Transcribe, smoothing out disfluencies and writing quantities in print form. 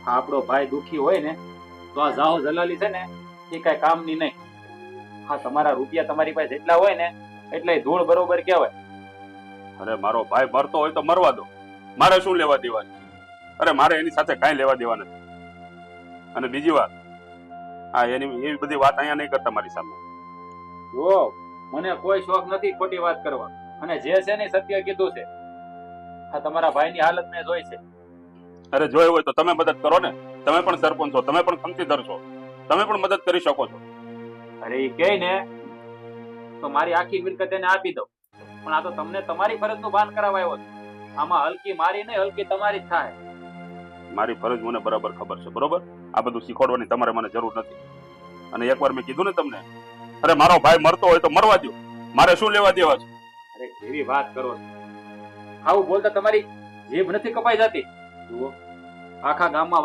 આ આપણો ભાઈ દુખી હોય ને તો આ જાઓ જલાલી છે ને એ કઈ કામની નહીં. હા, તમારા રૂપિયા તમારી પાસે જેટલા હોય ને એટલે ધૂળ બરોબર કહેવાય. અરે મારો ભાઈ મરતો હોય તો મરવા દો, મારે શું લેવા દેવા છે? અરે મારે એની સાથે કાંઈ લેવા દેવા નથી. અને બીજી વાત, હા એની એવી બધી વાત અહીંયા નહીં કરતા મારી સામે. જો મને કોઈ શોખ નથી ખોટી વાત કરવા, અને જે છે ને સત્ય કીધું છે. હા, તમારા ભાઈની હાલત મેં જોઈ છે. અરે જોયું હોય તો તમે મદદ કરો ને, તમે પણ સરપંચ છો, તમે પણ ખમતીધર છો, તમે પણ મદદ કરી શકો છો. અરે એ કહે ને તો મારી આખી મિલકત એને આપી દઉં, પણ આ તો તમને તમારી ફરજનું ભાન કરાવવા આવ્યો છે. આમાં હલકી મારી નહીં, હલકી તમારી જ થાય. મારી ફરજ મને બરાબર ખબર છે, બરોબર? આ બધું શીખવાડવાની તમારે મને જરૂર નથી. અને એકવાર મેં કીધું ને તમને, અરે મારો ભાઈ મરતો હોય તો મરવા દો, મારે શું લેવા દેવા છે? અરે કેવી વાત કરો છો? આવું બોલતા તમારી જીભ નથી કપાઈ જતી? જુઓ, આખા ગામમાં